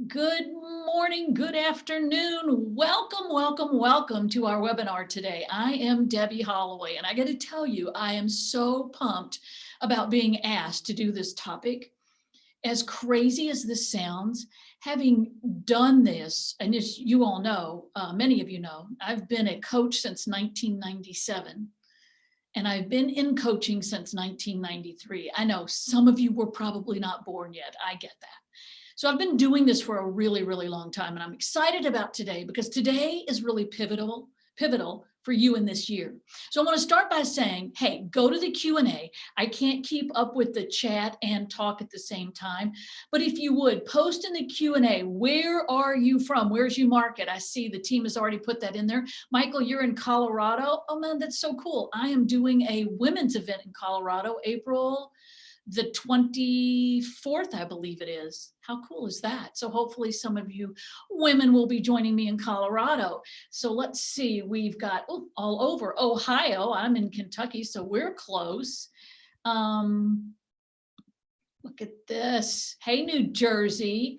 Good morning, good afternoon. Welcome to our webinar today. I am Debbie Holloway, and I got to tell you, I am so pumped about being asked to do this topic. As crazy as this sounds, having done this, and as you all know, many of you know, I've been a coach since 1997. And I've been in coaching since 1993. I know some of you were probably not born yet. I get that. So I've been doing this for a really, really long time, and I'm excited about today because today is really pivotal for you in this year. So I want to start by saying, hey, go to the Q&A. I can't keep up with the chat and talk at the same time, but if you would, post in the Q&A, where are you from? Where's your market? I see the team has already put that in there. Michael, you're in Colorado. Oh man, that's so cool. I am doing a women's event in Colorado, April the 24th, I believe it is. How cool is that? So hopefully some of you women will be joining me in Colorado. So let's see, we've got all over Ohio. I'm in Kentucky, so we're close. Look at this. Hey, New Jersey.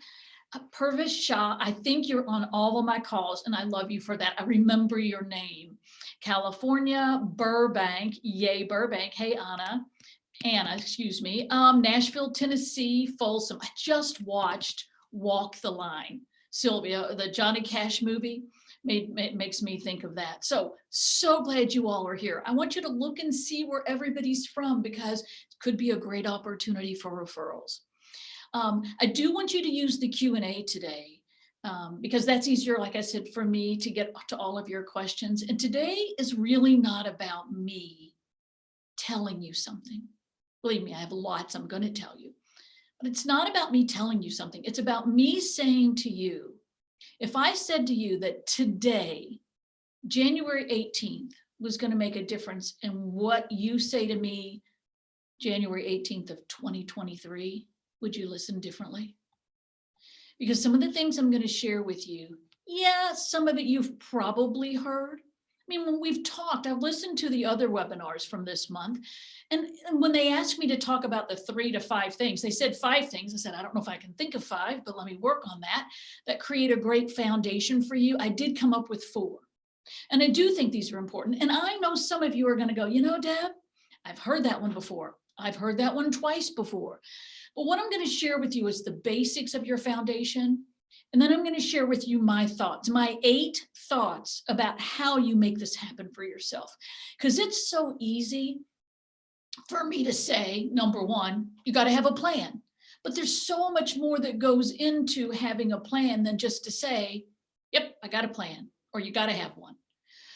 Purvis Shah, I think you're on all of my calls, and I love you for that. I remember your name. California, Burbank. Yay, Burbank. Hey, Anna, excuse me, Nashville, Tennessee, Folsom. I just watched Walk the Line. Sylvia, the Johnny Cash movie, makes me think of that. So glad you all are here. I want you to look and see where everybody's from because it could be a great opportunity for referrals. I do want you to use the Q&A today because that's easier, like I said, for me to get to all of your questions. And today is really not about me telling you something. Believe me, I have lots I'm going to tell you. But it's not about me telling you something. It's about me saying to you, if I said to you that today, January 18th, was going to make a difference in what you say to me January 18th of 2023, would you listen differently? Because some of the things I'm going to share with you, yeah, some of it you've probably heard. I mean, when we've talked, I've listened to the other webinars from this month. And when they asked me to talk about the 3 to 5 things, they said 5 things. I said, I don't know if I can think of 5, but let me work on that create a great foundation for you. I did come up with 4. And I do think these are important. And I know some of you are going to go, you know, Deb, I've heard that one before. I've heard that one twice before. But what I'm going to share with you is the basics of your foundation. And then I'm going to share with you my thoughts, my 8 thoughts about how you make this happen for yourself. Because it's so easy for me to say, number 1, you got to have a plan. But there's so much more that goes into having a plan than just to say, yep, I got a plan, or you got to have one.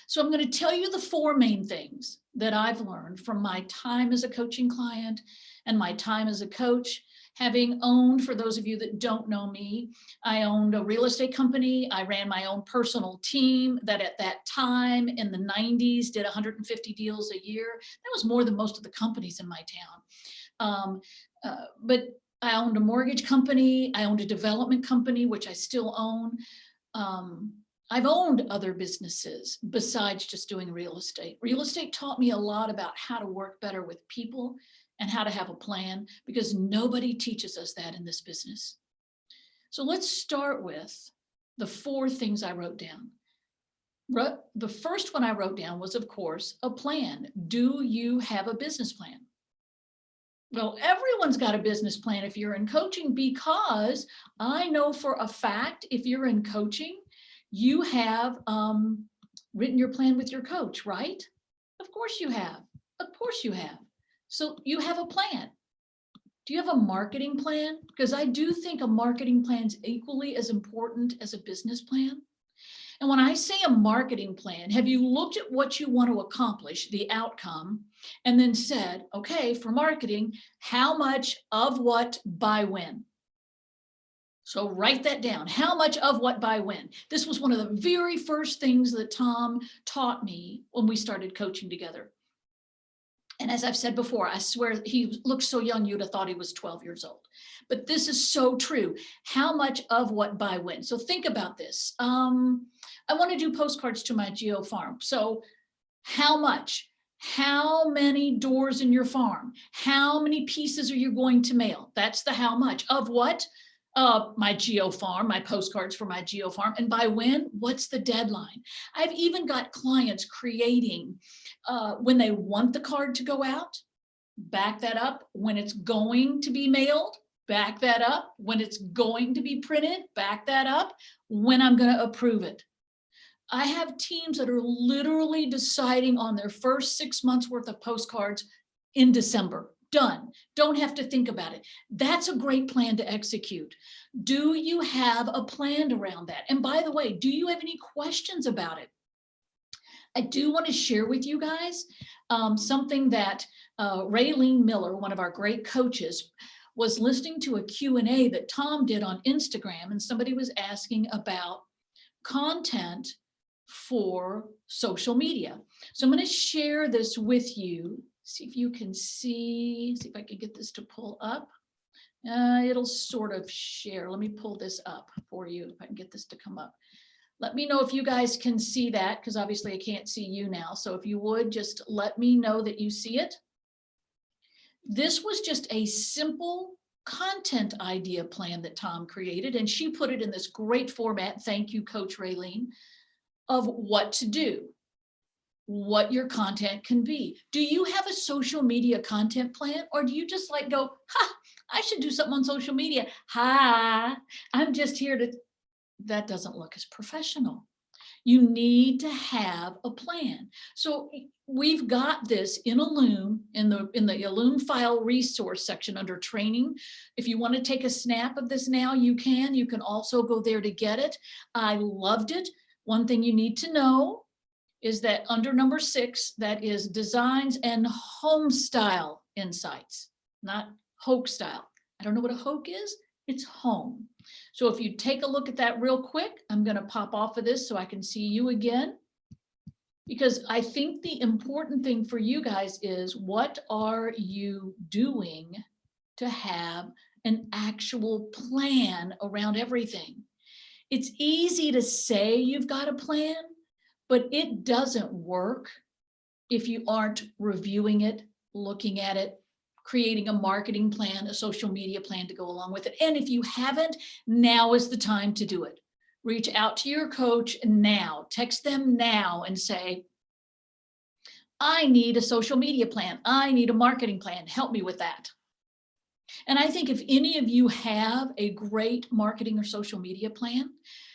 So I'm going to tell you the 4 main things that I've learned from my time as a coaching client and my time as a coach. Having owned, for those of you that don't know me, I owned a real estate company. I ran my own personal team that at that time in the 90s did 150 deals a year. That was more than most of the companies in my town. But I owned a mortgage company. I owned a development company, which I still own. I've owned other businesses besides just doing real estate. Real estate taught me a lot about how to work better with people and how to have a plan, because nobody teaches us that in this business. So let's start with the 4 things I wrote down. The first one I wrote down was, of course, a plan. Do you have a business plan? Well, everyone's got a business plan if you're in coaching, because I know for a fact, if you're in coaching, you have written your plan with your coach, right? Of course you have. Of course you have. So you have a plan. Do you have a marketing plan? Because I do think a marketing plan is equally as important as a business plan. And when I say a marketing plan, have you looked at what you want to accomplish, the outcome, and then said, okay, for marketing, how much of what by when? So write that down. How much of what by when? This was one of the very first things that Tom taught me when we started coaching together. And as I've said before, I swear he looked so young, you'd have thought he was 12 years old. But this is so true. How much of what by when? So think about this. I want to do postcards to my Geo farm. So how much? How many doors in your farm? How many pieces are you going to mail? That's the how much. Of what? My Geo Farm, my postcards for my Geo Farm. And by when? What's the deadline? I've even got clients creating when they want the card to go out, back that up. When it's going to be mailed, back that up. When it's going to be printed, back that up. When I'm going to approve it. I have teams that are literally deciding on their first 6 months worth of postcards in December. Done. Don't have to think about it. That's a great plan to execute. Do you have a plan around that? And by the way, do you have any questions about it? I do want to share with you guys something that Raylene Miller, one of our great coaches, was listening to a Q&A that Tom did on Instagram, and somebody was asking about content for social media. So I'm going to share this with you. See if you can see if I can get this to pull up. It'll sort of share. Let me pull this up for you if I can get this to come up. Let me know if you guys can see that, because obviously I can't see you now. So if you would just let me know that you see it. This was just a simple content idea plan that Tom created, and she put it in this great format. Thank you, Coach Raylene, of what to do, what your content can be. Do you have a social media content plan, or do you just like go, I should do something on social media. Hi, I'm just here to, that doesn't look as professional. You need to have a plan. So we've got this in Ellume, in the Ellume file resource section under training. If you want to take a snap of this now, you can. You can also go there to get it. I loved it. One thing you need to know is that under number 6, that is designs and home style insights, not Hoke style. I don't know what a Hoke is. It's home. So if you take a look at that real quick, I'm going to pop off of this so I can see you again, because I think the important thing for you guys is, what are you doing to have an actual plan around everything? It's easy to say you've got a plan, but it doesn't work if you aren't reviewing it, looking at it, creating a marketing plan, a social media plan to go along with it. And if you haven't, now is the time to do it. Reach out to your coach now, text them now and say, I need a social media plan. I need a marketing plan. Help me with that. And I think if any of you have a great marketing or social media plan,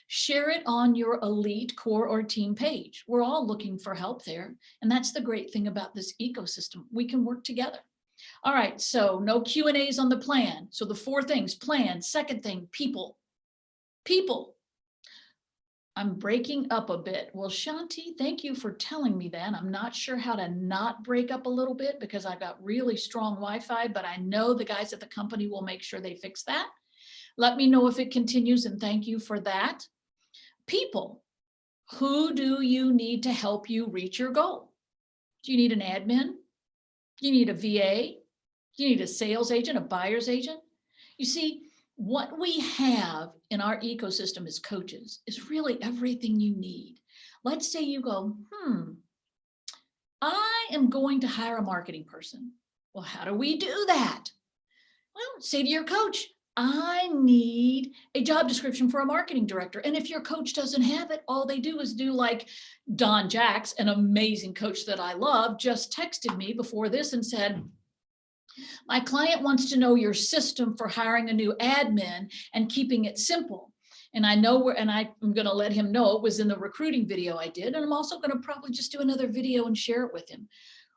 share it on your elite core or team page. We're all looking for help there. And that's the great thing about this ecosystem. We can work together. All right, so no Q&As on the plan. So the 4 things: plan. Second thing, people. People. I'm breaking up a bit. Well, Shanti, thank you for telling me that. I'm not sure how to not break up a little bit because I've got really strong Wi-Fi, but I know the guys at the company will make sure they fix that. Let me know if it continues, and thank you for that. People. Who do you need to help you reach your goal? Do you need an admin? Do you need a VA? Do you need a sales agent, a buyer's agent? You see, what we have in our ecosystem as coaches is really everything you need. Let's say you go, I am going to hire a marketing person. Well, how do we do that? Well, say to your coach, I need a job description for a marketing director. And if your coach doesn't have it, all they do is do like Don Jacks, an amazing coach that I love, just texted me before this and said, my client wants to know your system for hiring a new admin and keeping it simple. And I know and I'm going to let him know it was in the recruiting video I did. And I'm also going to probably just do another video and share it with him.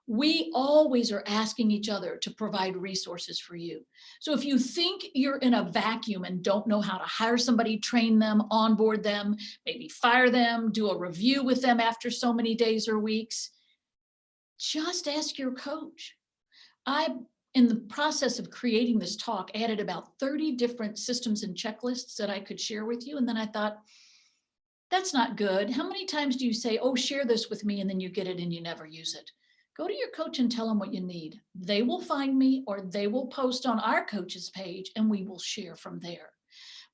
We always are asking each other to provide resources for you. So if you think you're in a vacuum and don't know how to hire somebody, train them, onboard them, maybe fire them, do a review with them after so many days or weeks, just ask your coach. In the process of creating this talk, added about 30 different systems and checklists that I could share with you. And then I thought, that's not good. How many times do you say, oh, share this with me, and then you get it and you never use it? Go to your coach and tell them what you need. They will find me, or they will post on our coach's page, and we will share from there.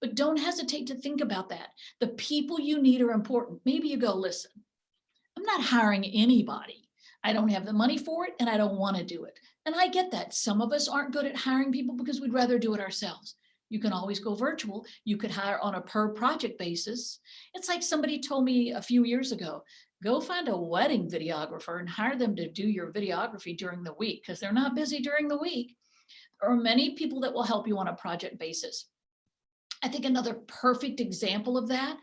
But don't hesitate to think about that. The people you need are important. Maybe you go, listen, I'm not hiring anybody. I don't have the money for it, and I don't want to do it. And I get that. Some of us aren't good at hiring people because we'd rather do it ourselves. You can always go virtual. You could hire on a per project basis. It's like somebody told me a few years ago, go find a wedding videographer and hire them to do your videography during the week because they're not busy during the week. There are many people that will help you on a project basis. I think another perfect example of that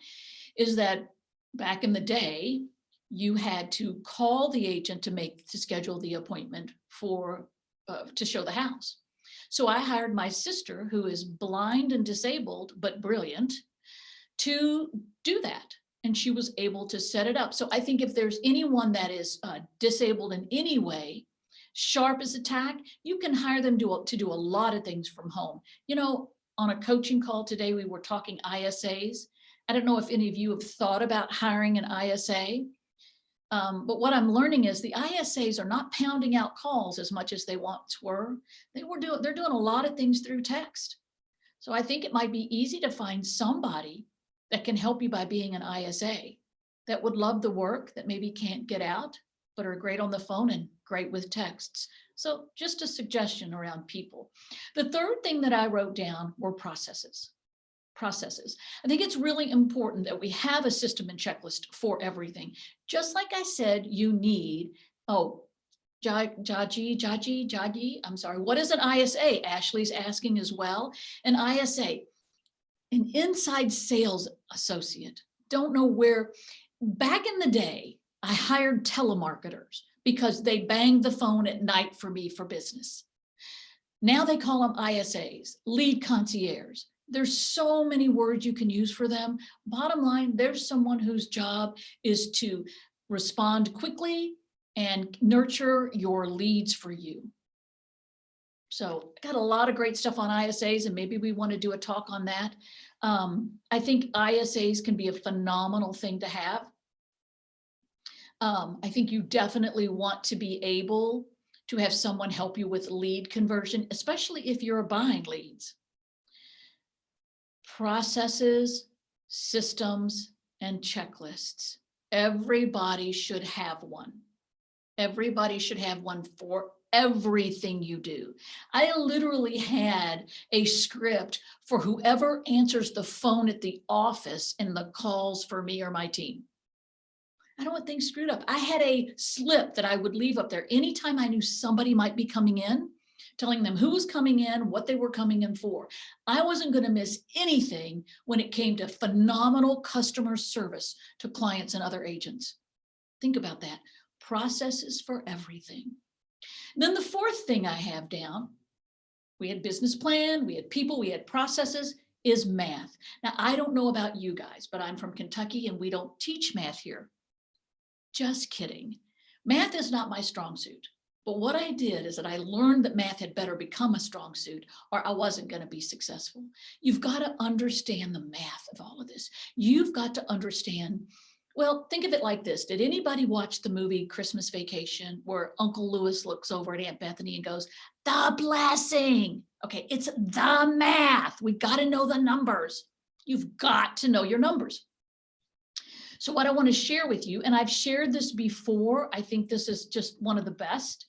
is that back in the day, you had to call the agent to schedule the appointment to show the house. So I hired my sister, who is blind and disabled, but brilliant, to do that. And she was able to set it up. So I think if there's anyone that is disabled in any way, sharp as a tack, you can hire them to do a lot of things from home. You know, on a coaching call today, we were talking ISAs. I don't know if any of you have thought about hiring an ISA. But what I'm learning is the ISAs are not pounding out calls as much as they once were. They're doing a lot of things through text. So I think it might be easy to find somebody that can help you by being an ISA that would love the work, that maybe can't get out, but are great on the phone and great with texts. So just a suggestion around people. The third thing that I wrote down were processes. I think it's really important that we have a system and checklist for everything. Just like I said, you need, Jaji, I'm sorry, what is an ISA? Ashley's asking as well. An ISA, an inside sales associate. Don't know where, back in the day, I hired telemarketers because they banged the phone at night for me for business. Now they call them ISAs, lead concierge. There's so many words you can use for them. Bottom line, there's someone whose job is to respond quickly and nurture your leads for you. So I got a lot of great stuff on ISAs, and maybe we want to do a talk on that. I think ISAs can be a phenomenal thing to have. I think you definitely want to be able to have someone help you with lead conversion, especially if you're buying leads. Processes, systems, and checklists. Everybody should have one. Everybody should have one for everything you do. I literally had a script for whoever answers the phone at the office and the calls for me or my team. I don't want things screwed up. I had a slip that I would leave up there anytime I knew somebody might be coming in, telling them who was coming in, what they were coming in for. I wasn't going to miss anything when it came to phenomenal customer service to clients and other agents. Think about that. Processes for everything. Then the fourth thing I have down, we had business plan, we had people, we had processes, is math. Now, I don't know about you guys, but I'm from Kentucky and we don't teach math here. Just kidding. Math is not my strong suit. But what I did is that I learned that math had better become a strong suit or I wasn't going to be successful. You've got to understand the math of all of this. You've got to understand, well, think of it like this. Did anybody watch the movie Christmas Vacation where Uncle Lewis looks over at Aunt Bethany and goes, the blessing? Okay, it's the math. We got to know the numbers. You've got to know your numbers. So what I want to share with you, and I've shared this before, I think this is just one of the best.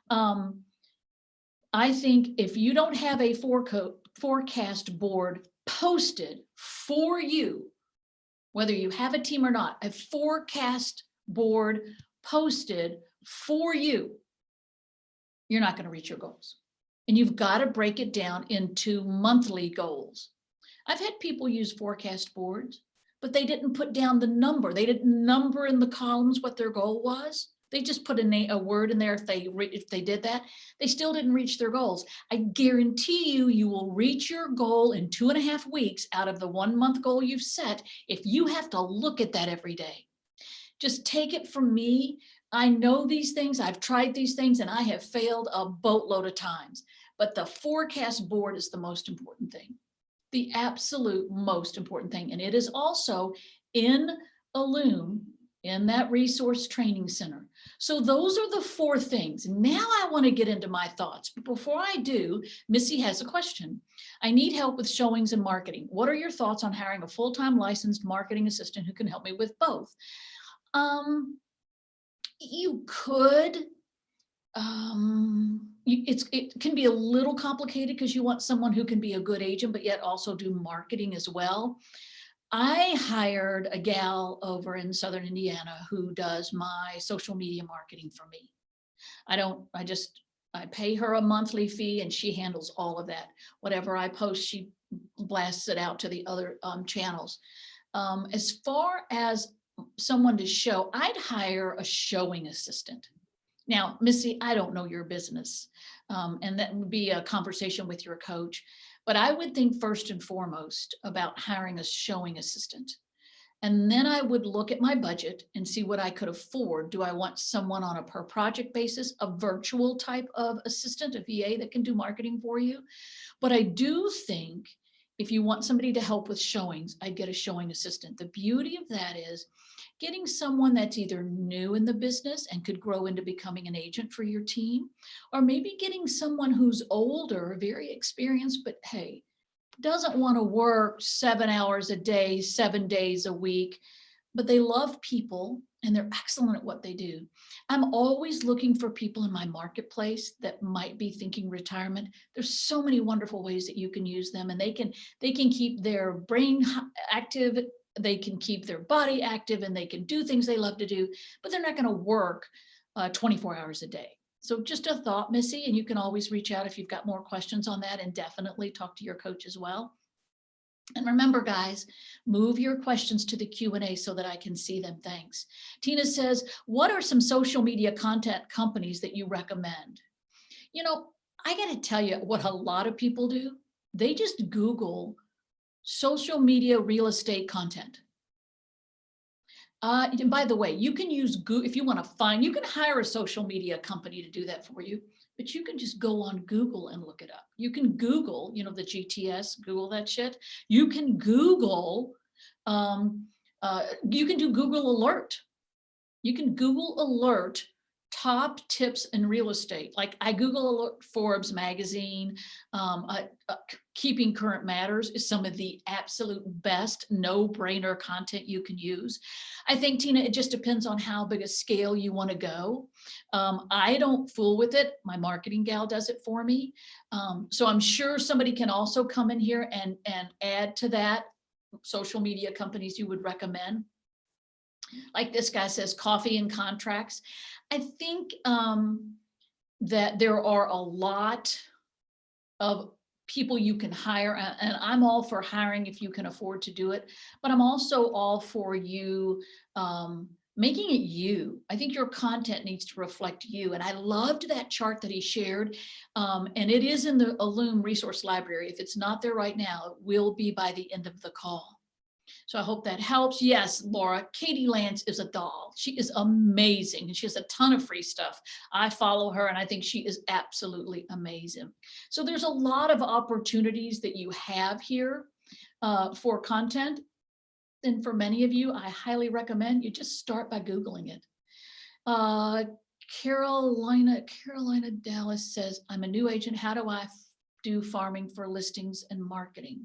I think if you don't have a forecast board posted for you, whether you have a team or not, a forecast board posted for you, you're not going to reach your goals. And you've got to break it down into monthly goals. I've had people use forecast boards, but they didn't put down the number. They didn't number in the columns what their goal was. They just put a word in there. If they did that, they still didn't reach their goals. I guarantee you, you will reach your goal in 2.5 weeks out of the 1 month goal you've set if you have to look at that every day. Just take it from me. I know these things. I've tried these things and I have failed a boatload of times. But the forecast board is the most important thing. The absolute most important thing. And it is also in Ellume, in that resource training center. So those are the 4 things. Now I want to get into my thoughts. But before I do, Missy has a question. I need help with showings and marketing. What are your thoughts on hiring a full-time licensed marketing assistant who can help me with both? You could. it can be a little complicated because you want someone who can be a good agent, but yet also do marketing as well. I hired a gal over in Southern Indiana who does my social media marketing for me. I pay her a monthly fee and she handles all of that. Whatever I post, she blasts it out to the other channels. As far as someone to show, I'd hire a showing assistant. Now, Missy, I don't know your business, and that would be a conversation with your coach, but I would think first and foremost about hiring a showing assistant. And then I would look at my budget and see what I could afford. Do I want someone on a per project basis, a virtual type of assistant, a VA that can do marketing for you? But I do think if you want somebody to help with showings, I'd get a showing assistant. The beauty of that is getting someone that's either new in the business and could grow into becoming an agent for your team, or maybe getting someone who's older, very experienced, but hey, doesn't want to work 7 hours a day, 7 days a week, but they love people and they're excellent at what they do. I'm always looking for people in my marketplace that might be thinking retirement. There's so many wonderful ways that you can use them, and they can keep their brain active, they can keep their body active, and they can do things they love to do, but they're not going to work 24 hours a day. So just a thought, Missy, and you can always reach out if you've got more questions on that, and definitely talk to your coach as well. And remember, guys, move your questions to the Q&A so that I can see them. Thanks. Tina says, what are some social media content companies that you recommend? You know, I got to tell you what a lot of people do. They just Google social media real estate content. And by the way, you can use Google if you want to find, you can hire a social media company to do that for you, but you can just go on Google and look it up. You can Google, you know, the GTS, Google that shit. You can Google, you can do Google Alert. You can Google Alert top tips in real estate. Like I Google Alert Forbes magazine, Keeping Current Matters is some of the absolute best no-brainer content you can use. I think, Tina, it just depends on how big a scale you want to go. I don't fool with it. My marketing gal does it for me. So I'm sure somebody can also come in here and add to that social media companies you would recommend. Like this guy says, coffee and contracts. I think that there are a lot of people you can hire, and I'm all for hiring if you can afford to do it, but I'm also all for you making it you. I think your content needs to reflect you. And I loved that chart that he shared. And it is in the Loom resource library. If it's not there right now, it will be by the end of the call. So I hope that helps. Yes, Laura, Katie Lance is a doll. She is amazing. And she has a ton of free stuff. I follow her and I think she is absolutely amazing. So there's a lot of opportunities that you have here for content. And for many of you, I highly recommend you just start by Googling it. Carolina Dallas says, I'm a new agent. How do I do farming for listings and marketing?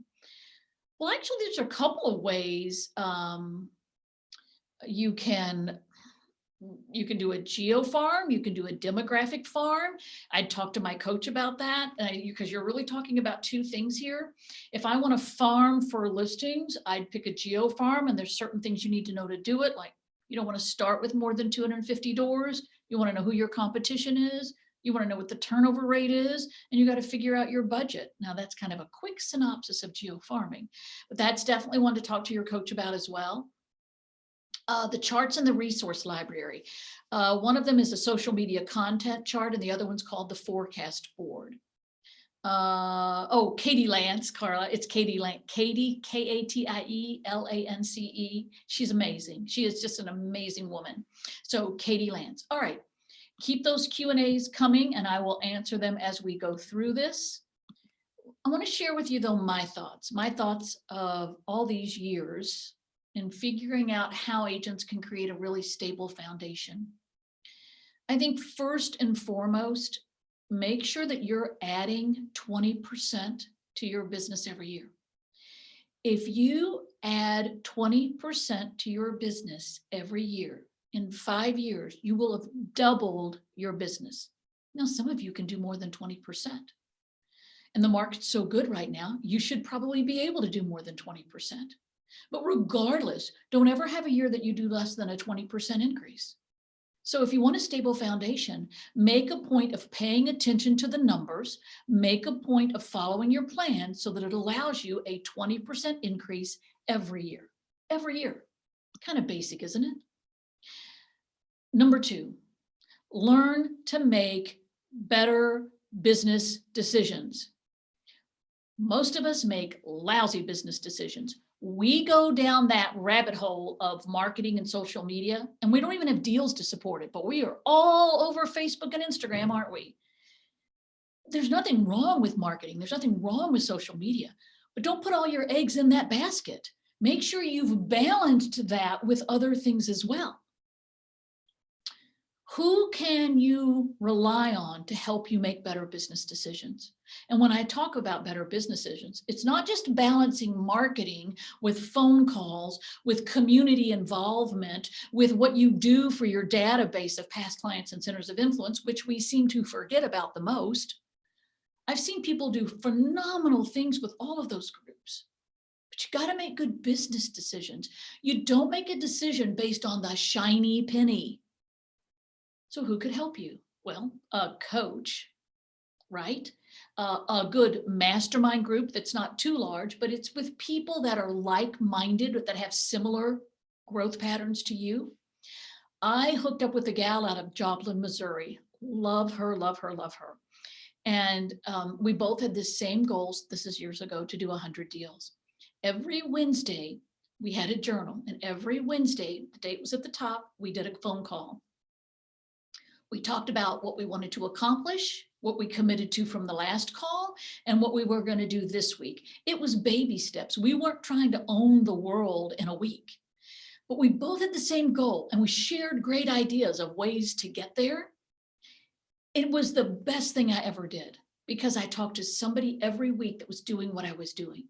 Well, actually, there's a couple of ways you can do a geo farm, you can do a demographic farm. I'd talk to my coach about that because you're really talking about two things here. If I want to farm for listings, I'd pick a geo farm, and there's certain things you need to know to do it. Like you don't want to start with more than 250 doors. You want to know who your competition is. You want to know what the turnover rate is, and you got to figure out your budget. Now that's kind of a quick synopsis of geo farming, but that's definitely one to talk to your coach about as well. The charts in the resource library. One of them is a social media content chart, and the other one's called the forecast board. Katie Lance, Carla. It's Katie Lance. Katie, Katie Lance. She's amazing. She is just an amazing woman. So Katie Lance. All right. Keep those Q&As coming, and I will answer them as we go through this. I want to share with you, though, my thoughts of all these years in figuring out how agents can create a really stable foundation. I think first and foremost, make sure that you're adding 20% to your business every year. If you add 20% to your business every year, in 5 years, you will have doubled your business. Now, some of you can do more than 20%. And the market's so good right now, you should probably be able to do more than 20%. But regardless, don't ever have a year that you do less than a 20% increase. So if you want a stable foundation, make a point of paying attention to the numbers, make a point of following your plan so that it allows you a 20% increase every year. Every year. Kind of basic, isn't it? Number 2, learn to make better business decisions. Most of us make lousy business decisions. We go down that rabbit hole of marketing and social media, and we don't even have deals to support it, but we are all over Facebook and Instagram, aren't we? There's nothing wrong with marketing. There's nothing wrong with social media, but don't put all your eggs in that basket. Make sure you've balanced that with other things as well. Who can you rely on to help you make better business decisions? And when I talk about better business decisions, it's not just balancing marketing with phone calls, with community involvement, with what you do for your database of past clients and centers of influence, which we seem to forget about the most. I've seen people do phenomenal things with all of those groups. But you got to make good business decisions. You don't make a decision based on the shiny penny. So who could help you? Well, a coach, right? A good mastermind group that's not too large, but it's with people that are like-minded, that have similar growth patterns to you. I hooked up with a gal out of Joplin, Missouri. Love her, love her, love her. And we both had the same goals, this is years ago, to do 100 deals. Every Wednesday, we had a journal, and every Wednesday, the date was at the top, we did a phone call. We talked about what we wanted to accomplish, what we committed to from the last call, and what we were going to do this week. It was baby steps. We weren't trying to own the world in a week, but we both had the same goal, and we shared great ideas of ways to get there. It was the best thing I ever did because I talked to somebody every week that was doing what I was doing,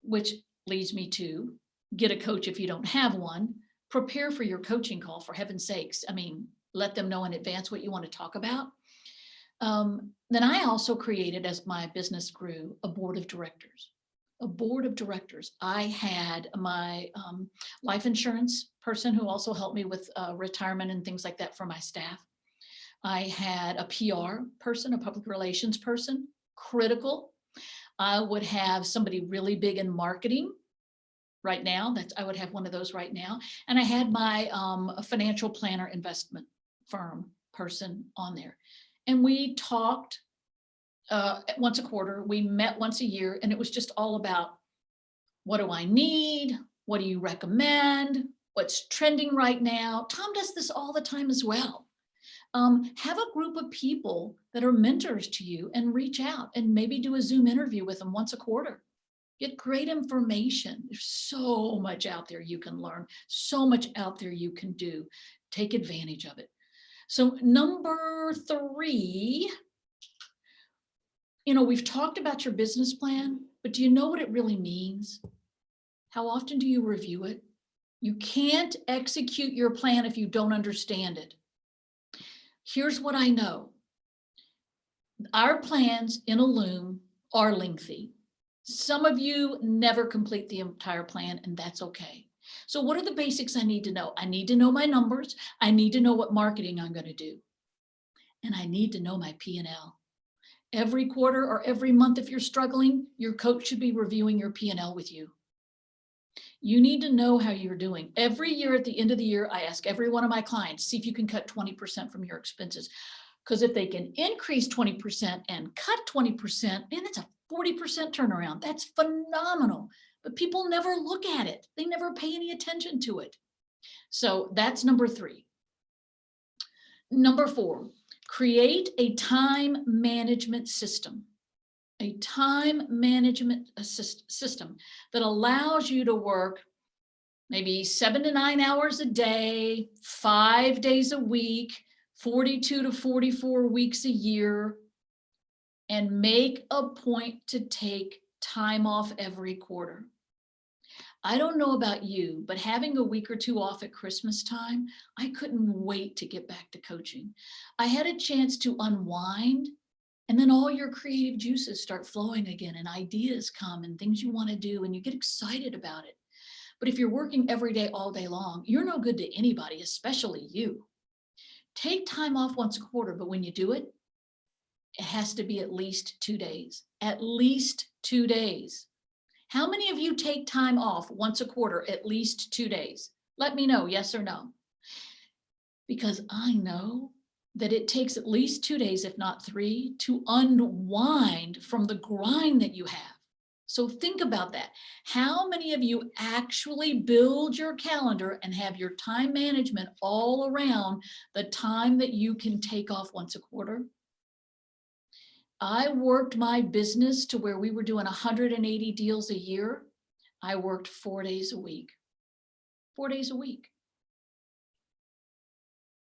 which leads me to get a coach if you don't have one. Prepare for your coaching call, for heaven's sakes. I mean, let them know in advance what you want to talk about. Then I also created, as my business grew, a board of directors. A board of directors. I had my life insurance person who also helped me with retirement and things like that for my staff. I had a PR person, a public relations person, critical. I would have somebody really big in marketing right now. I would have one of those right now. And I had my financial planner investment firm person on there. And we talked once a quarter. We met once a year, and it was just all about, what do I need? What do you recommend? What's trending right now? Tom does this all the time as well. Have a group of people that are mentors to you and reach out and maybe do a Zoom interview with them once a quarter. Get great information. There's so much out there you can learn, so much out there you can do. Take advantage of it. So number 3, we've talked about your business plan, but do you know what it really means? How often do you review it? You can't execute your plan if you don't understand it. Here's what I know. Our plans in a Loom are lengthy. Some of you never complete the entire plan, and that's okay. So what are the basics I need to know? I need to know my numbers. I need to know what marketing I'm going to do. And I need to know my P&L. Every quarter or every month, if you're struggling, your coach should be reviewing your P&L with you. You need to know how you're doing. Every year at the end of the year, I ask every one of my clients, see if you can cut 20% from your expenses. Because if they can increase 20% and cut 20%, man, that's a 40% turnaround. That's phenomenal. But people never look at it. They never pay any attention to it. So that's number 3. Number 4, create a time management system. A time management system that allows you to work maybe 7 to 9 hours a day, 5 days a week, 42 to 44 weeks a year, and make a point to take time off every quarter. I don't know about you, but having a week or two off at Christmas time, I couldn't wait to get back to coaching. I had a chance to unwind, and then all your creative juices start flowing again, and ideas come and things you want to do, and you get excited about it. But if you're working every day, all day long, you're no good to anybody, especially you. Take time off once a quarter, but when you do it, it has to be at least 2 days. At least 2 days. How many of you take time off once a quarter, at least 2 days? Let me know, yes or no. Because I know that it takes at least 2 days, if not 3, to unwind from the grind that you have. So think about that. How many of you actually build your calendar and have your time management all around the time that you can take off once a quarter? I worked my business to where we were doing 180 deals a year. I worked 4 days a week. 4 days a week.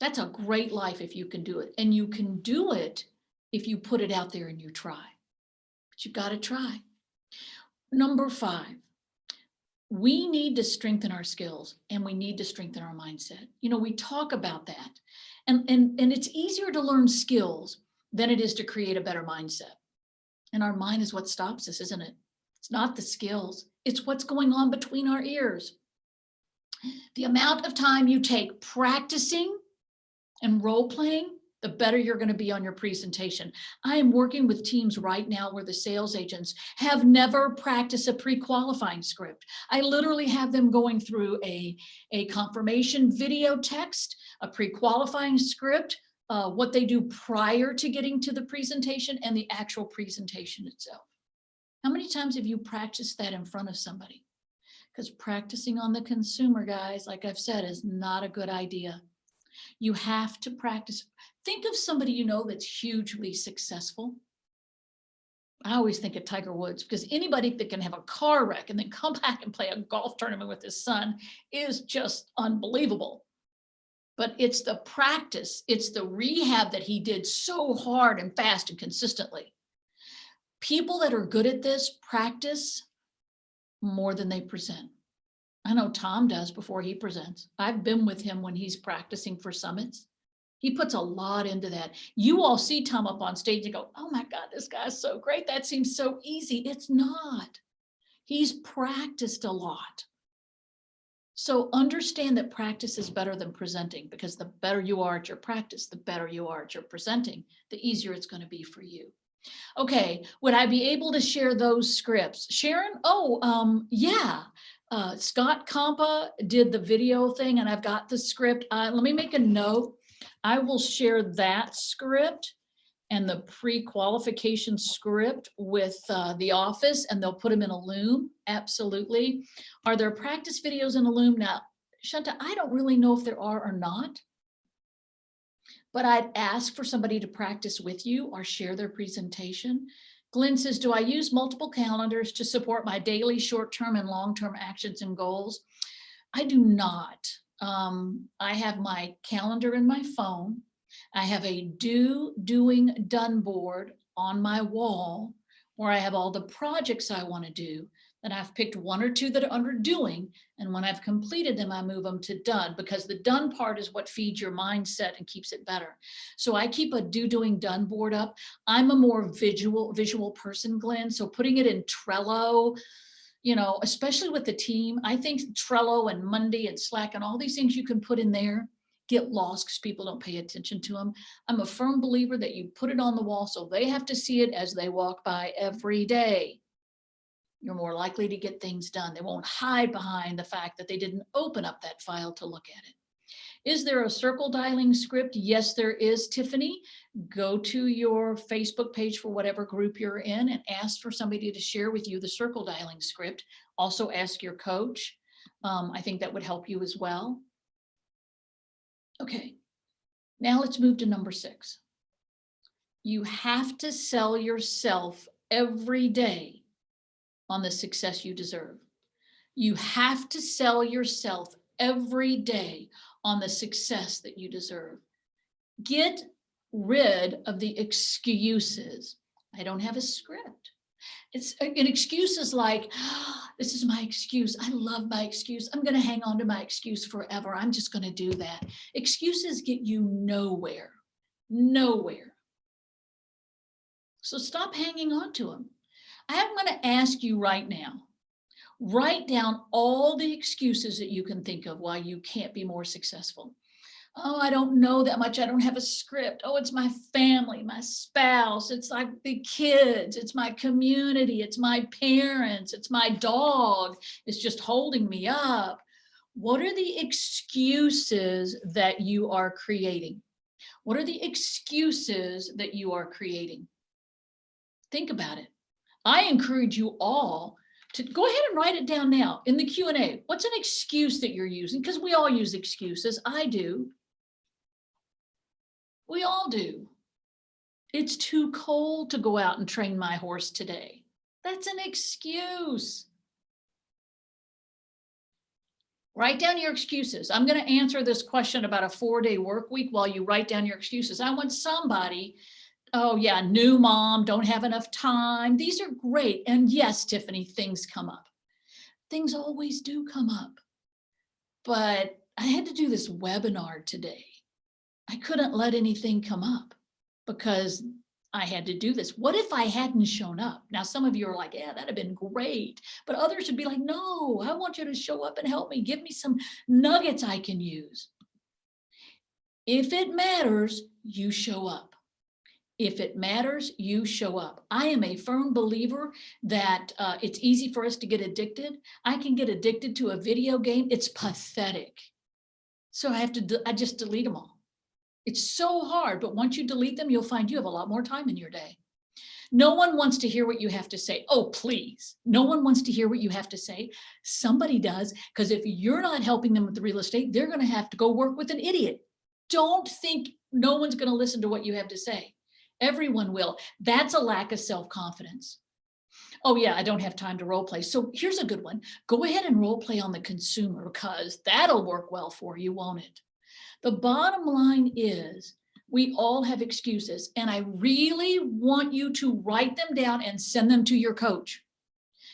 That's a great life if you can do it. And you can do it if you put it out there and you try. But you've got to try. Number 5, we need to strengthen our skills and we need to strengthen our mindset. You know, we talk about that. And it's easier to learn skills than it is to create a better mindset. And our mind is what stops us, isn't it? It's not the skills. It's what's going on between our ears. The amount of time you take practicing and role playing, the better you're going to be on your presentation. I am working with teams right now where the sales agents have never practiced a pre-qualifying script. I literally have them going through a confirmation video text, a pre-qualifying script, what they do prior to getting to the presentation, and the actual presentation itself. How many times have you practiced that in front of somebody? Because practicing on the consumer, guys, like I've said, is not a good idea. You have to practice. Think of somebody you know that's hugely successful. I always think of Tiger Woods, because anybody that can have a car wreck and then come back and play a golf tournament with his son is just unbelievable. But it's the practice, it's the rehab that he did so hard and fast and consistently. People that are good at this practice more than they present. I know Tom does before he presents. I've been with him when he's practicing for summits. He puts a lot into that. You all see Tom up on stage and go, oh my God, this guy's so great. That seems so easy. It's not. He's practiced a lot. So understand that practice is better than presenting, because the better you are at your practice, the better you are at your presenting, the easier it's going to be for you. Okay, would I be able to share those scripts? Sharon? Oh, yeah. Scott Compa did the video thing and I've got the script. Let me make a note. I will share that script and the pre-qualification script with the office, and they'll put them in a Loom. Absolutely. Are there practice videos in a Loom? Now, Shanta, I don't really know if there are or not, but I'd ask for somebody to practice with you or share their presentation. Glenn says, do I use multiple calendars to support my daily short-term and long-term actions and goals? I do not. I have my calendar in my phone. I have a doing, done board on my wall where I have all the projects I want to do. Then I've picked 1 or 2 that are under doing. And when I've completed them, I move them to done, because the done part is what feeds your mindset and keeps it better. So I keep a doing, done board up. I'm a more visual person, Glenn. So putting it in Trello, you know, especially with the team, I think Trello and Monday and Slack and all these things you can put in there get lost because people don't pay attention to them. I'm a firm believer that you put it on the wall so they have to see it as they walk by every day. You're more likely to get things done. They won't hide behind the fact that they didn't open up that file to look at it. Is there a circle dialing script? Yes, there is, Tiffany. Go to your Facebook page for whatever group you're in and ask for somebody to share with you the circle dialing script. Also ask your coach. I think that would help you as well. Okay, now let's move to number 6. You have to sell yourself every day on the success you deserve. You have to sell yourself every day on the success that you deserve. Get rid of the excuses. I don't have a script. It's an excuse is like, this is my excuse. I love my excuse. I'm going to hang on to my excuse forever. I'm just going to do that. Excuses get you nowhere, nowhere. So stop hanging on to them. I'm going to ask you right now, write down all the excuses that you can think of why you can't be more successful. Oh, I don't know that much. I don't have a script. Oh, it's my family, my spouse. It's like the kids. It's my community. It's my parents. It's my dog. It's just holding me up. What are the excuses that you are creating? What are the excuses that you are creating? Think about it. I encourage you all to go ahead and write it down now in the Q&A. What's an excuse that you're using? Because we all use excuses. I do. We all do. It's too cold to go out and train my horse today. That's an excuse. Write down your excuses. I'm going to answer this question about a 4-day work week while you write down your excuses. I want somebody, oh yeah, new mom, don't have enough time. These are great. And yes, Tiffany, things come up. Things always do come up. But I had to do this webinar today. I couldn't let anything come up because I had to do this. What if I hadn't shown up? Now, some of you are like, yeah, that'd have been great. But others would be like, no, I want you to show up and help me. Give me some nuggets I can use. If it matters, you show up. If it matters, you show up. I am a firm believer that it's easy for us to get addicted. I can get addicted to a video game. It's pathetic. So I just delete them all. It's so hard, but once you delete them, you'll find you have a lot more time in your day. No one wants to hear what you have to say. Oh, please. No one wants to hear what you have to say. Somebody does, because if you're not helping them with the real estate, they're going to have to go work with an idiot. Don't think no one's going to listen to what you have to say. Everyone will. That's a lack of self-confidence. Oh yeah, I don't have time to role play. So here's a good one. Go ahead and role play on the consumer because that'll work well for you, won't it? The bottom line is we all have excuses, and I really want you to write them down and send them to your coach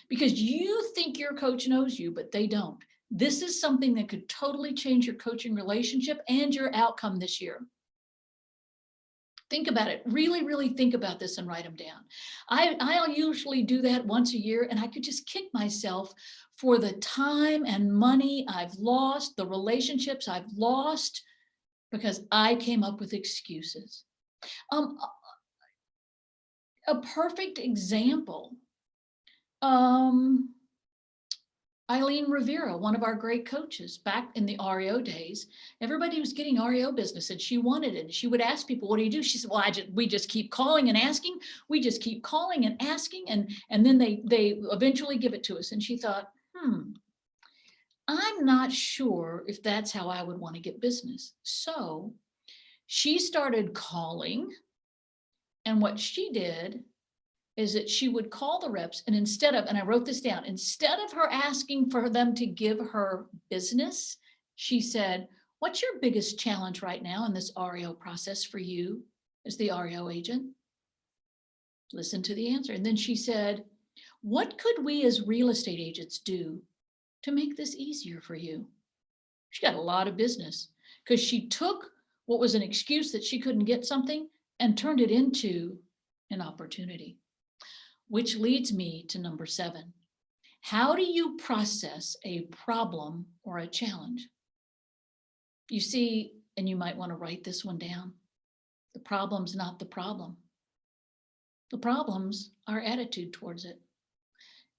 because you think your coach knows you, but they don't. This is something that could totally change your coaching relationship and your outcome this year. Think about it. Really, really think about this and write them down. I'll usually do that once a year, and I could just kick myself for the time and money I've lost, the relationships I've lost, because I came up with excuses. A perfect example, Eileen Rivera, one of our great coaches back in the REO days, everybody was getting REO business and she wanted it. She would ask people, what do you do? She said, well, we just keep calling and asking. We just keep calling and asking. And then they eventually give it to us. And she thought, I'm not sure if that's how I would want to get business. So she started calling. And what she did is that she would call the reps and and I wrote this down, instead of her asking for them to give her business, she said, what's your biggest challenge right now in this REO process for you as the REO agent? Listen to the answer. And then she said, what could we as real estate agents do to make this easier for you? She got a lot of business because she took what was an excuse that she couldn't get something and turned it into an opportunity. Which leads me to number 7. How do you process a problem or a challenge? You see, and you might want to write this one down. The problem's not the problem. The problem's our attitude towards it.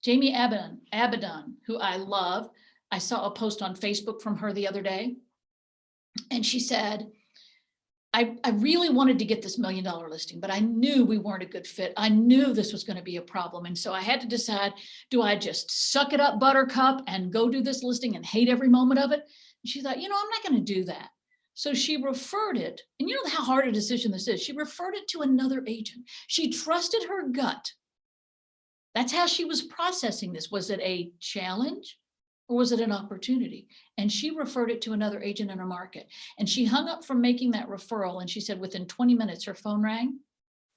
Jamie Abaddon, who I love, I saw a post on Facebook from her the other day, and she said, I really wanted to get this $1 million listing, but I knew we weren't a good fit. I knew this was going to be a problem. And so I had to decide, do I just suck it up, buttercup, and go do this listing and hate every moment of it? And she thought, I'm not going to do that. So she referred it, and you know how hard a decision this is. She referred it to another agent. She trusted her gut. That's how she was processing this. Was it a challenge? Or was it an opportunity? And she referred it to another agent in her market. And she hung up from making that referral. And she said within 20 minutes, her phone rang.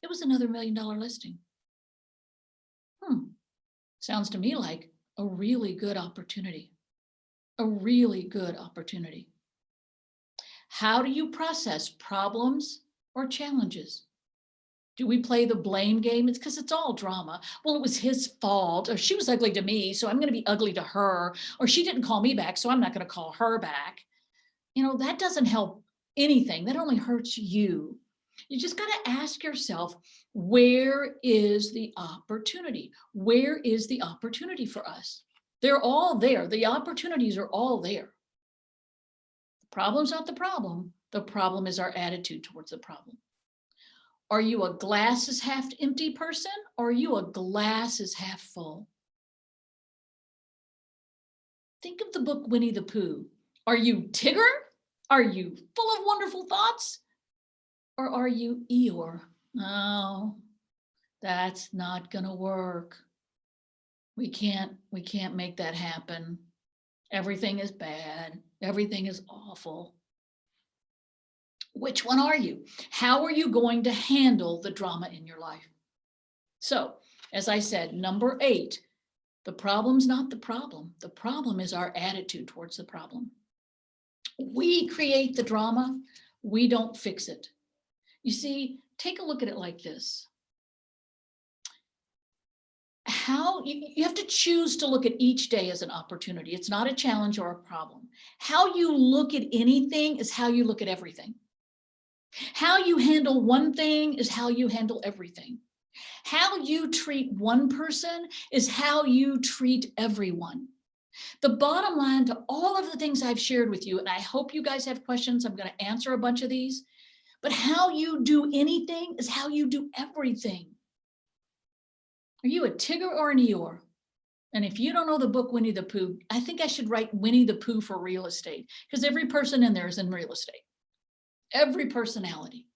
It was another $1 million listing. Sounds to me like a really good opportunity, a really good opportunity. How do you process problems or challenges? Do we play the blame game? It's because it's all drama. Well, it was his fault, or she was ugly to me, so I'm going to be ugly to her, or she didn't call me back, so I'm not going to call her back. That doesn't help anything. That only hurts you. You just got to ask yourself, where is the opportunity? Where is the opportunity for us? They're all there. The opportunities are all there. The problem's not the problem. The problem is our attitude towards the problem. Are you a glass is half empty person, or are you a glass is half full? Think of the book Winnie the Pooh. Are you Tigger? Are you full of wonderful thoughts? Or are you Eeyore? No, that's not gonna work. We can't make that happen. Everything is bad. Everything is awful. Which one are you? How are you going to handle the drama in your life? So, as I said, number 8, the problem's not the problem. The problem is our attitude towards the problem. We create the drama. We don't fix it. You see, take a look at it like this. You have to choose to look at each day as an opportunity. It's not a challenge or a problem. How you look at anything is how you look at everything. How you handle one thing is how you handle everything. How you treat one person is how you treat everyone. The bottom line to all of the things I've shared with you, and I hope you guys have questions, I'm going to answer a bunch of these, but how you do anything is how you do everything. Are you a Tigger or an Eeyore? And if you don't know the book Winnie the Pooh, I think I should write Winnie the Pooh for real estate, because every person in there is in real estate. Every personality.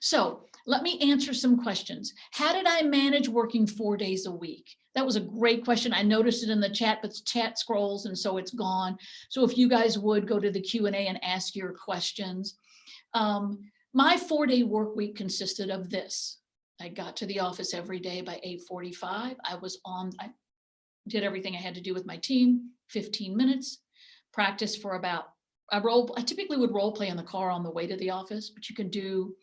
So let me answer some questions. How did I manage working 4 days a week? That was a great question. I noticed it in the chat, but the chat scrolls and so it's gone. So if you guys would go to the Q&A and ask your questions. My 4-day work week consisted of this. I got to the office every day by 8:45. I did everything I had to do with my team, 15 minutes, practice for about, I typically would role play in the car on the way to the office, but you can do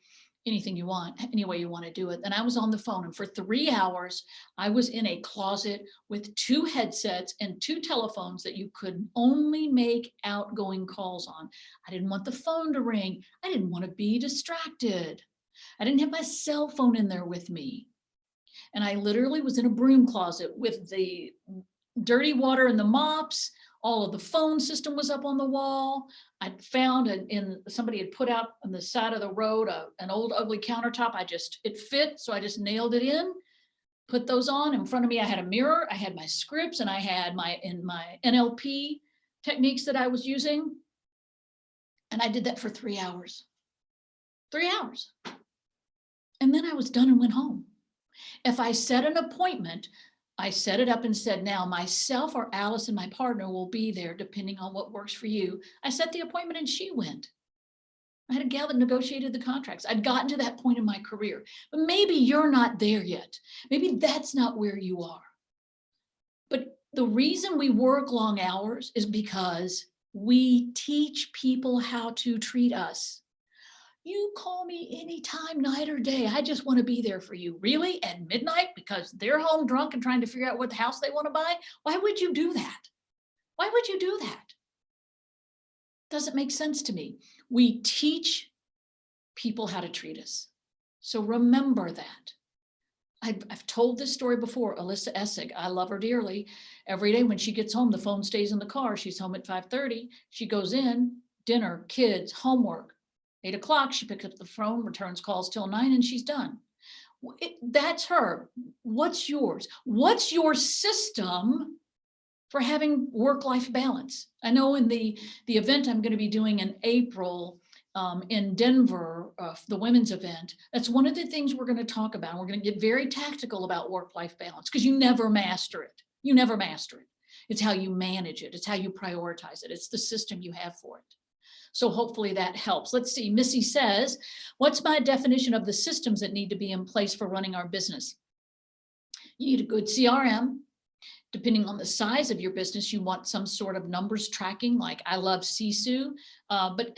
anything you want, any way you want to do it. And I was on the phone, and for 3 hours, I was in a closet with 2 headsets and 2 telephones that you could only make outgoing calls on. I didn't want the phone to ring. I didn't want to be distracted. I didn't have my cell phone in there with me. And I literally was in a broom closet with the dirty water and the mops. All of the phone system was up on the wall. I found somebody had put out on the side of the road an old ugly countertop. It fit, so I just nailed it in, put those on. In front of me, I had a mirror, I had my scripts, and I had my NLP techniques that I was using. And I did that for 3 hours. 3 hours. And then I was done and went home. If I set an appointment, I set it up and said, now myself or Alice and my partner will be there depending on what works for you. I set the appointment and she went. I had a gal that negotiated the contracts. I'd gotten to that point in my career, but maybe you're not there yet. Maybe that's not where you are. But the reason we work long hours is because we teach people how to treat us. You call me anytime, night or day. I just want to be there for you. Really? At midnight? Because they're home drunk and trying to figure out what house they want to buy? Why would you do that? Why would you do that? Doesn't make sense to me. We teach people how to treat us. So remember that. I've told this story before. Alyssa Essig, I love her dearly. Every day when she gets home, the phone stays in the car. She's home at 5:30. She goes in, dinner, kids, homework. 8 o'clock, she picks up the phone, returns calls till 9, and she's done. That's her. What's yours? What's your system for having work-life balance? I know in the event I'm going to be doing in April in Denver, the women's event, that's one of the things we're going to talk about. We're going to get very tactical about work-life balance because you never master it. You never master it. It's how you manage it. It's how you prioritize it. It's the system you have for it. So hopefully that helps. Let's see, Missy says, what's my definition of the systems that need to be in place for running our business? You need a good CRM. Depending on the size of your business, you want some sort of numbers tracking, like I love Sisu. But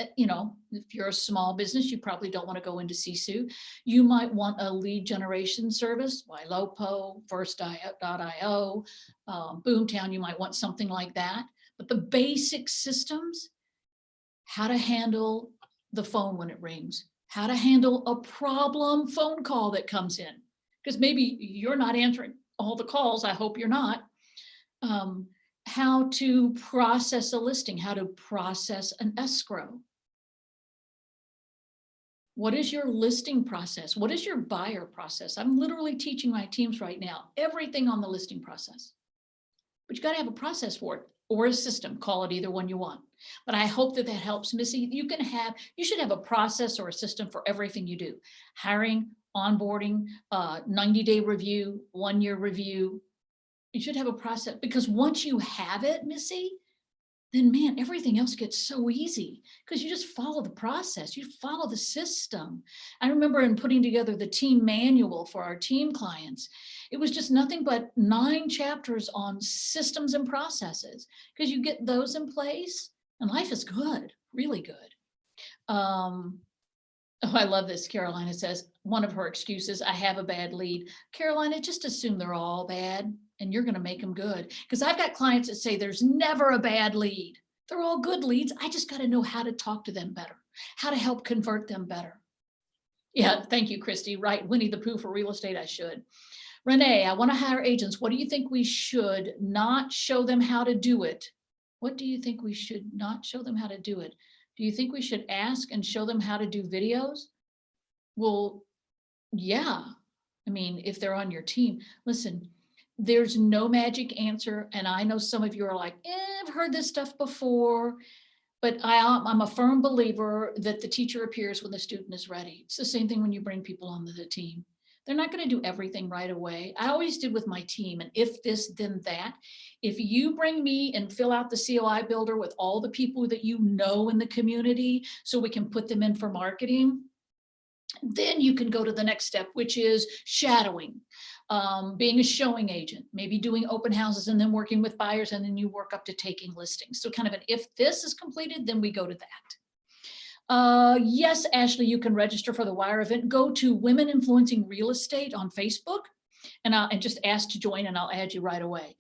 if you're a small business, you probably don't want to go into Sisu. You might want a lead generation service, Ylopo, First.io, Boomtown, you might want something like that. But the basic systems, how to handle the phone when it rings, how to handle a problem phone call that comes in, because maybe you're not answering all the calls. I hope you're not. How to process a listing, how to process an escrow. What is your listing process? What is your buyer process? I'm literally teaching my teams right now, everything on the listing process. But you got to have a process for it or a system, call it either one you want. But I hope that helps, Missy. You should have a process or a system for everything you do. Hiring, onboarding, 90-day review, 1-year review. You should have a process, because once you have it, Missy, then man, everything else gets so easy because you just follow the process. You follow the system. I remember in putting together the team manual for our team clients, it was just nothing but 9 chapters on systems and processes, because you get those in place and life is good, really good. Oh, I love this. Carolina says, one of her excuses, I have a bad lead. Carolina, just assume they're all bad and you're going to make them good. Because I've got clients that say there's never a bad lead. They're all good leads. I just got to know how to talk to them better, how to help convert them better. Yeah, thank you, Christy. Right, Winnie the Pooh for real estate, I should. Renee, I want to hire agents. What do you think we should not show them how to do it? What do you think we should not show them how to do it? Do you think we should ask and show them how to do videos? Well, yeah. I mean, if they're on your team, listen, there's no magic answer. And I know some of you are like, I've heard this stuff before, but I'm a firm believer that the teacher appears when the student is ready. It's the same thing when you bring people onto the team. They're not going to do everything right away. I always did with my team, and if this, then that. If you bring me and fill out the COI builder with all the people that you know in the community so we can put them in for marketing, then you can go to the next step, which is shadowing, being a showing agent, maybe doing open houses and then working with buyers, and then you work up to taking listings. So kind of an if this is completed, then we go to that. Yes, Ashley, you can register for the WIRE event. Go to Women Influencing Real Estate on Facebook and just ask to join, and I'll add you right away.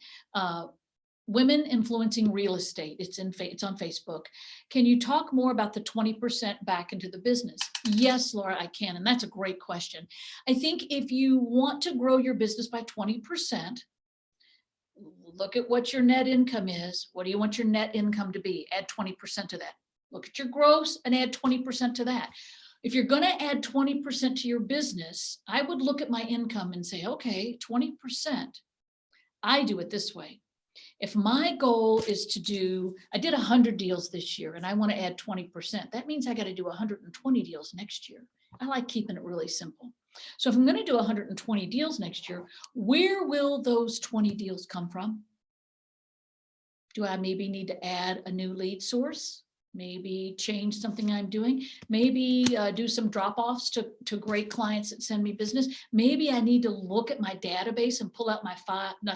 Women Influencing Real Estate. It's on Facebook. Can you talk more about the 20% back into the business? Yes, Laura, I can. And that's a great question. I think if you want to grow your business by 20%, look at what your net income is. What do you want your net income to be? Add 20% to that. Look at your gross and add 20% to that. If you're going to add 20% to your business, I would look at my income and say, okay, 20%. I do it this way. If my goal is I did 100 deals this year and I want to add 20%, that means I got to do 120 deals next year. I like keeping it really simple. So if I'm going to do 120 deals next year, where will those 20 deals come from? Do I maybe need to add a new lead source? Maybe change something I'm doing, maybe do some drop-offs to great clients that send me business. Maybe I need to look at my database and pull out my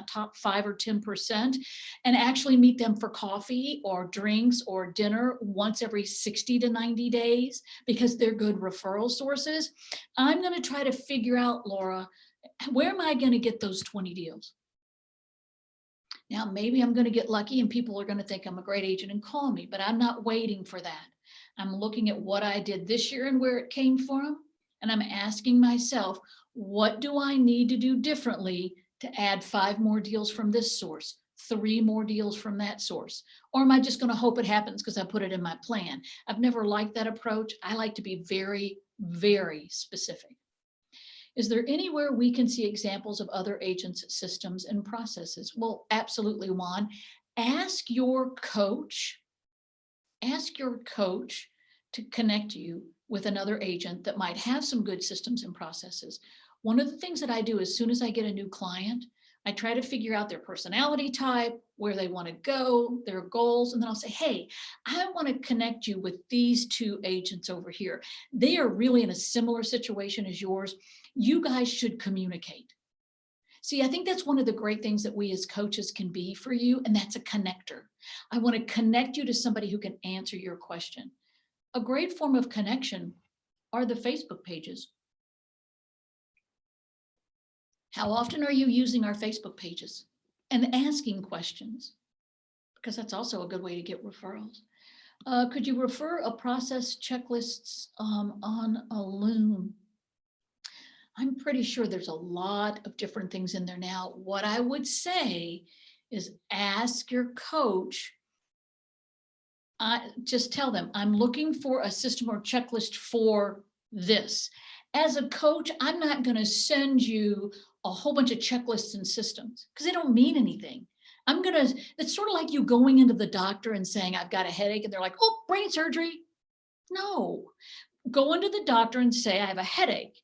top 5 or 10% and actually meet them for coffee or drinks or dinner once every 60 to 90 days because they're good referral sources. I'm going to try to figure out, Laura, where am I going to get those 20 deals? Now, maybe I'm going to get lucky and people are going to think I'm a great agent and call me, but I'm not waiting for that. I'm looking at what I did this year and where it came from. And I'm asking myself, what do I need to do differently to add 5 more deals from this source, 3 more deals from that source? Or am I just going to hope it happens because I put it in my plan? I've never liked that approach. I like to be very, very specific. Is there anywhere we can see examples of other agents' systems and processes? Well, absolutely, Juan. Ask your coach to connect you with another agent that might have some good systems and processes. One of the things that I do as soon as I get a new client, I try to figure out their personality type, where they want to go, their goals, and then I'll say, hey, I want to connect you with these 2 agents over here. They are really in a similar situation as yours. You guys should communicate. See, I think that's one of the great things that we as coaches can be for you, and that's a connector. I want to connect you to somebody who can answer your question. A great form of connection are the Facebook pages. How often are you using our Facebook pages and asking questions? Because that's also a good way to get referrals. Could you refer a process checklists on a Loom? I'm pretty sure there's a lot of different things in there now. What I would say is ask your coach. Just tell them, I'm looking for a system or checklist for this. As a coach, I'm not going to send you a whole bunch of checklists and systems because they don't mean anything. It's sort of like you going into the doctor and saying, I've got a headache, and they're like, oh, brain surgery. No, go into the doctor and say, I have a headache.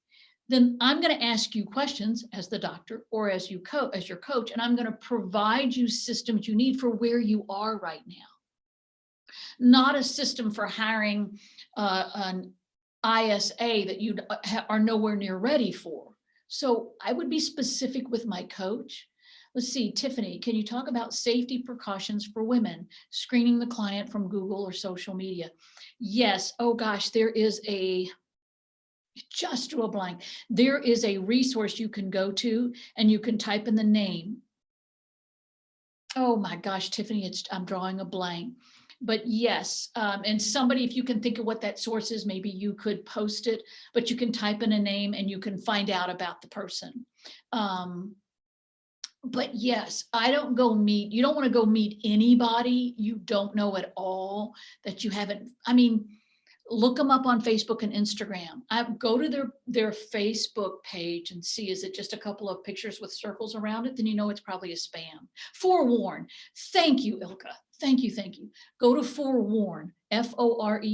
Then I'm going to ask you questions as the doctor or as your coach, and I'm going to provide you systems you need for where you are right now. Not a system for hiring an ISA that you are nowhere near ready for. So I would be specific with my coach. Let's see, Tiffany, can you talk about safety precautions for women, screening the client from Google or social media? Yes, oh gosh, just drew a blank. There is a resource you can go to and you can type in the name. Oh my gosh, Tiffany, I'm drawing a blank. But yes, and somebody, if you can think of what that source is, maybe you could post it, but you can type in a name and you can find out about the person. But yes, you don't want to go meet anybody you don't know at all, that you haven't, look them up on Facebook and Instagram. Go to their Facebook page and see, is it just a couple of pictures with circles around it? Then you know it's probably a spam. Forewarn. Thank you, Ilka. Thank you. Go to Forewarn, Forewarn.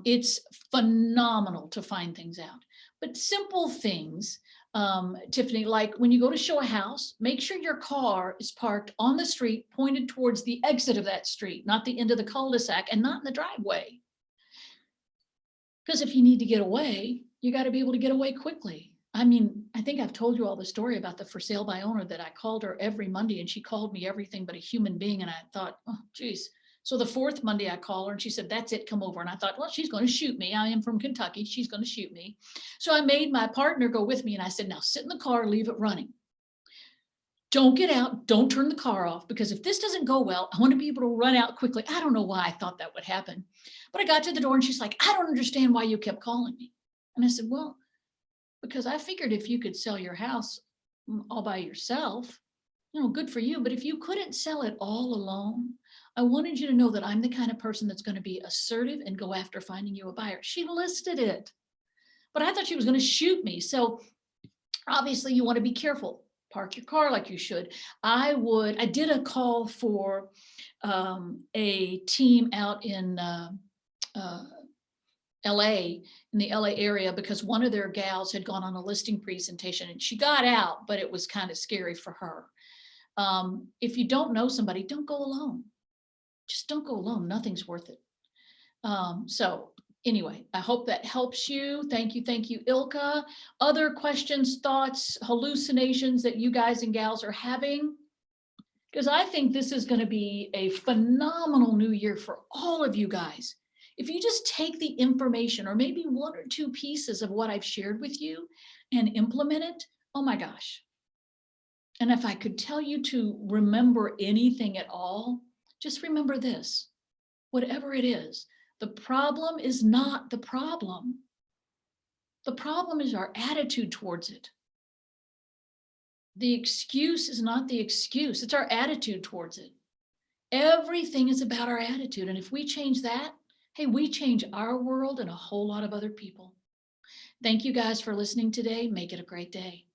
It's phenomenal to find things out. But simple things, Tiffany, like when you go to show a house, make sure your car is parked on the street, pointed towards the exit of that street, not the end of the cul-de-sac, and not in the driveway. Because if you need to get away, you got to be able to get away quickly. I think I've told you all the story about the for sale by owner that I called her every Monday and she called me everything but a human being. And I thought, oh, geez. So the fourth Monday I call her and she said, that's it, come over. And I thought, well, she's going to shoot me. I am from Kentucky. She's going to shoot me. So I made my partner go with me and I said, now sit in the car, leave it running. Don't get out. Don't turn the car off, because if this doesn't go well, I want to be able to run out quickly. I don't know why I thought that would happen. But I got to the door and she's like, I don't understand why you kept calling me. And I said, well, because I figured if you could sell your house all by yourself, good for you. But if you couldn't sell it all alone, I wanted you to know that I'm the kind of person that's going to be assertive and go after finding you a buyer. She listed it, but I thought she was going to shoot me. So obviously you want to be careful. Park your car like you should. I did a call for a team out in LA, in the LA area, because one of their gals had gone on a listing presentation and she got out, but it was kind of scary for her. If you don't know somebody, don't go alone. Just don't go alone. Nothing's worth it. So anyway, I hope that helps you. Thank you, Ilka. Other questions, thoughts, hallucinations that you guys and gals are having? Because I think this is going to be a phenomenal new year for all of you guys. If you just take the information or maybe one or two pieces of what I've shared with you and implement it, oh my gosh. And if I could tell you to remember anything at all, just remember this: whatever it is, the problem is not the problem. The problem is our attitude towards it. The excuse is not the excuse, it's our attitude towards it. Everything is about our attitude. And if we change that, hey, we change our world and a whole lot of other people. Thank you guys for listening today. Make it a great day.